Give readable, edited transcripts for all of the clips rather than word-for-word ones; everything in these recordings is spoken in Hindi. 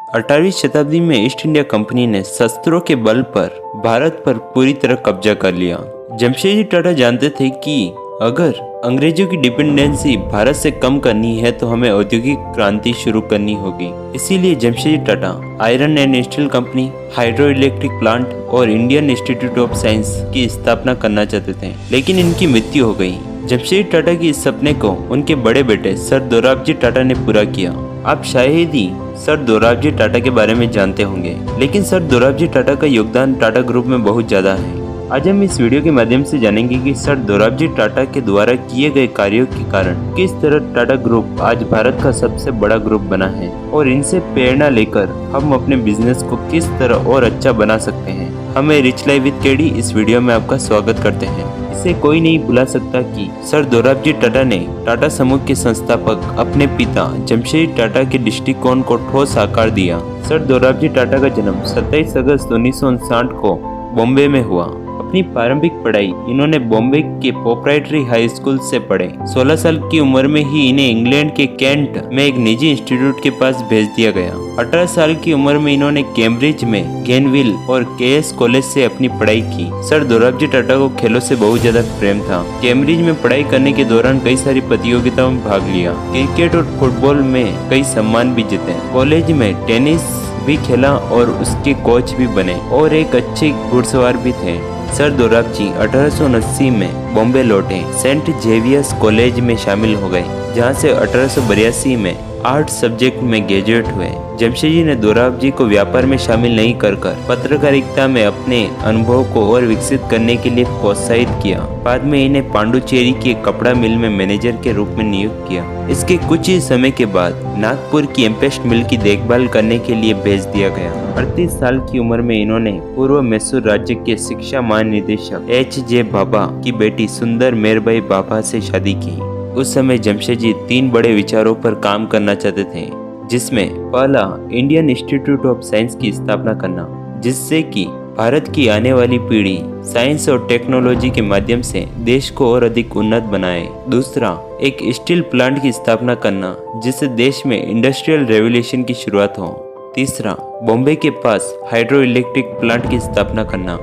18वीं शताब्दी में ईस्ट इंडिया कंपनी ने शस्त्रों के बल पर भारत पर पूरी तरह कब्जा कर लिया। जमशेदजी टाटा जानते थे कि अगर अंग्रेजों की डिपेंडेंसी भारत से कम करनी है तो हमें औद्योगिक क्रांति शुरू करनी होगी। इसीलिए Jamshedji Tata iron and steel company, hydro electric plant और इंडियन इंस्टीट्यूट ऑफ साइंस की स्थापना करना चाहते थे, लेकिन इनकी मृत्यु हो गई। जमशेदजी टाटा की इस सपने को उनके बड़े बेटे सर दोराबजी टाटा ने पूरा किया। आप शायद ही सर दोराबजी टाटा के बारे में जानते होंगे, लेकिन सर दोराबजी टाटा का योगदान टाटा ग्रुप में बहुत ज्यादा है। आज हम इस वीडियो के माध्यम से जानेंगे कि सर दोराबजी टाटा के द्वारा किए गए कार्यों के कारण किस तरह टाटा ग्रुप आज भारत का सबसे बड़ा ग्रुप बना है और इनसे प्रेरणा लेकर हम अपने बिजनेस को किस तरह और अच्छा बना सकते हैं। हमें रिच लाइफ विद केडी इस वीडियो में आपका स्वागत करते हैं। इसे कोई नहीं भुला सकता कि सर दोराबजी टाटा ने टाटा समूह के संस्थापक अपने पिता जमशेदजी टाटा के दृष्टिकोण को ठोस आकार दिया। सर दोराबजी टाटा का जन्म 27 अगस्त 1959 को बॉम्बे में हुआ। अपनी प्रारंभिक पढ़ाई इन्होंने बॉम्बे के प्रोप्राइटरी हाई स्कूल से पढ़े। 16 साल की उम्र में ही इन्हें इंग्लैंड के कैंट में एक निजी इंस्टीट्यूट के पास भेज दिया गया। 18 साल की उम्र में इन्होंने कैम्ब्रिज में गेनविल और केएस कॉलेज से अपनी पढ़ाई की। सर दोराबजी टाटा को खेलों से बहुत ज्यादा प्रेम था। कैम्ब्रिज में पढ़ाई करने के दौरान कई सारी प्रतियोगिताओं में भाग लिया। क्रिकेट और फुटबॉल में कई सम्मान भी जीते। कॉलेज में टेनिस भी खेला और उसके कोच भी बने और एक अच्छे घुड़सवार भी थे। सर दोराबजी 1879 में बॉम्बे लौटे, सेंट जेवियर्स कॉलेज में शामिल हो गए, जहां से 1882 में आर्ट सब्जेक्ट में ग्रेजुएट हुए। जमशेदजी ने दोराबजी को व्यापार में शामिल नहीं कर पत्रकारिता में अपने अनुभव को और विकसित करने के लिए प्रोत्साहित किया। बाद में इन्हें पांडुचेरी के कपड़ा मिल में मैनेजर के रूप में नियुक्त किया। इसके कुछ ही समय के बाद नागपुर की एम्पेस्ट मिल की देखभाल करने के लिए भेज दिया गया। 38 साल की उम्र में इन्होंने पूर्व मैसूर राज्य के शिक्षा महानिदेशक H.J. भाभा की बेटी सुंदर मेरबाई भाभा से शादी की। उस समय जमशेदजी 3 बड़े विचारों पर काम करना चाहते थे, जिसमें पहला इंडियन इंस्टीट्यूट ऑफ साइंस की स्थापना करना, जिससे कि भारत की आने वाली पीढ़ी साइंस और टेक्नोलॉजी के माध्यम से देश को और अधिक उन्नत बनाए। दूसरा, एक स्टील प्लांट की स्थापना करना, जिससे देश में इंडस्ट्रियल रेवोल्यूशन की शुरुआत हो। तीसरा, बॉम्बे के पास हाइड्रो इलेक्ट्रिक प्लांट की स्थापना करना।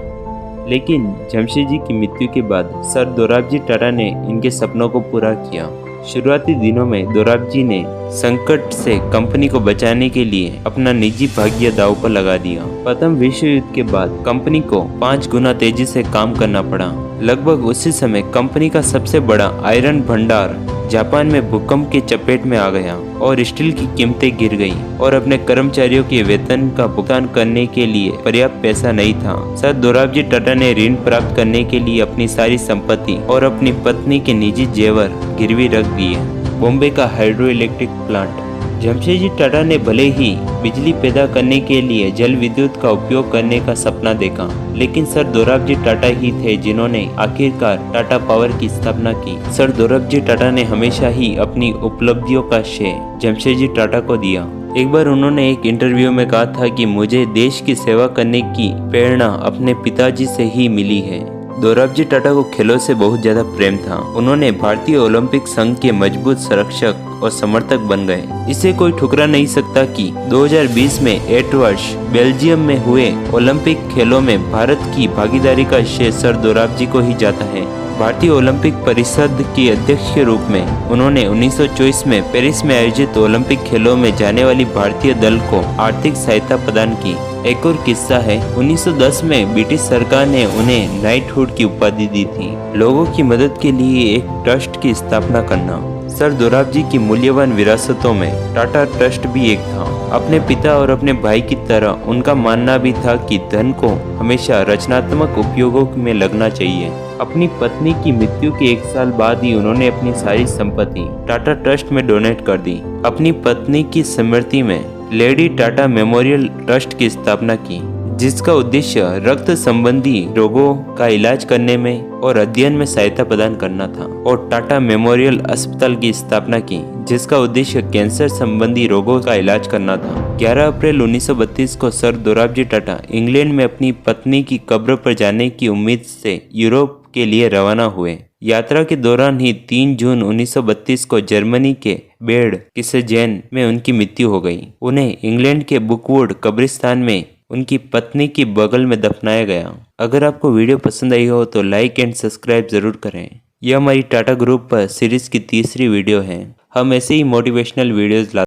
लेकिन जमशेदजी की मृत्यु के बाद सर दोराबजी टाटा ने इनके सपनों को पूरा किया। शुरुआती दिनों में दोराबजी ने संकट से कंपनी को बचाने के लिए अपना निजी भाग्य दांव पर लगा दिया। प्रथम विश्व युद्ध के बाद कंपनी को 5 गुना तेजी से काम करना पड़ा। लगभग उसी समय कंपनी का सबसे बड़ा आयरन भंडार जापान में भूकंप के चपेट में आ गया और स्टील की कीमतें गिर गई और अपने कर्मचारियों के वेतन का भुगतान करने के लिए पर्याप्त पैसा नहीं था। सर दोराबजी टाटा ने ऋण प्राप्त करने के लिए अपनी सारी संपत्ति और अपनी पत्नी के निजी जेवर गिरवी रख दिए। बॉम्बे का hydro electric plant. Jamshedji Tata ने भले ही बिजली पैदा करने के लिए जल विद्युत का उपयोग करने का सपना देखा, लेकिन सर दोराबजी टाटा ही थे जिन्होंने आखिरकार टाटा पावर की स्थापना की। सर दोराबजी टाटा ने हमेशा ही अपनी उपलब्धियों का श्रेय जमशेदजी टाटा को दिया। एक बार उन्होंने एक इंटरव्यू में कहा था कि मुझे देश की सेवा करने की प्रेरणा अपने पिताजी से ही मिली है। दोराबजी टाटा को खेलों से बहुत ज्यादा प्रेम था। उन्होंने भारतीय ओलंपिक संघ के मजबूत संरक्षक और समर्थक बन गए। इसे कोई ठुकरा नहीं सकता कि 2020 में एटवर्स बेल्जियम में हुए ओलंपिक खेलों में भारत की भागीदारी का श्रेय सर दोराबजी को ही जाता है। भारतीय ओलंपिक परिषद के अध्यक्ष के रूप में उन्होंने 1924 में पेरिस में आयोजित ओलंपिक खेलों में जाने वाली भारतीय दल को आर्थिक सहायता प्रदान की। एक और किस्सा है, 1910 में ब्रिटिश सरकार ने उन्हें नाइटहुड की उपाधि दी थी। लोगों की मदद के लिए एक ट्रस्ट की स्थापना करना। सर दोराबजी की मूल्यवान विरासतों में टाटा ट्रस्ट भी एक था। अपने पिता और अपने भाई की तरह उनका मानना भी था कि धन को हमेशा रचनात्मक उपयोगों में लगना चाहिए। अपनी पत्नी की मृत्यु के 1 साल बाद ही उन्होंने अपनी सारी संपत्ति टाटा ट्रस्ट में डोनेट कर दी। अपनी पत्नी की स्मृति में लेडी टाटा मेमोरियल ट्रस्ट की स्थापना की, जिसका उद्देश्य रक्त संबंधी रोगों का इलाज करने में और अध्ययन में सहायता प्रदान करना था, और टाटा मेमोरियल अस्पताल की स्थापना की जिसका उद्देश्य कैंसर संबंधी रोगों का इलाज करना था। 11 अप्रैल 1932 को सर दोराबजी टाटा इंग्लैंड में अपनी पत्नी की कब्र पर जाने की उम्मीद से यूरोप के लिए रवाना हुए। यात्रा के दौरान ही 3 जून 1932 को जर्मनी के बेड किसेजेन में उनकी मृत्यु हो गई। उन्हें इंग्लैंड के बुकवुड कब्रिस्तान में उनकी पत्नी की बगल में दफनाया गया। अगर आपको वीडियो पसंद आई हो तो लाइक एंड सब्सक्राइब जरूर करें। यह हमारी टाटा ग्रुप पर सीरीज की तीसरी वीडियो है। हम ऐसे ही मोटिवेशनल वीडियोस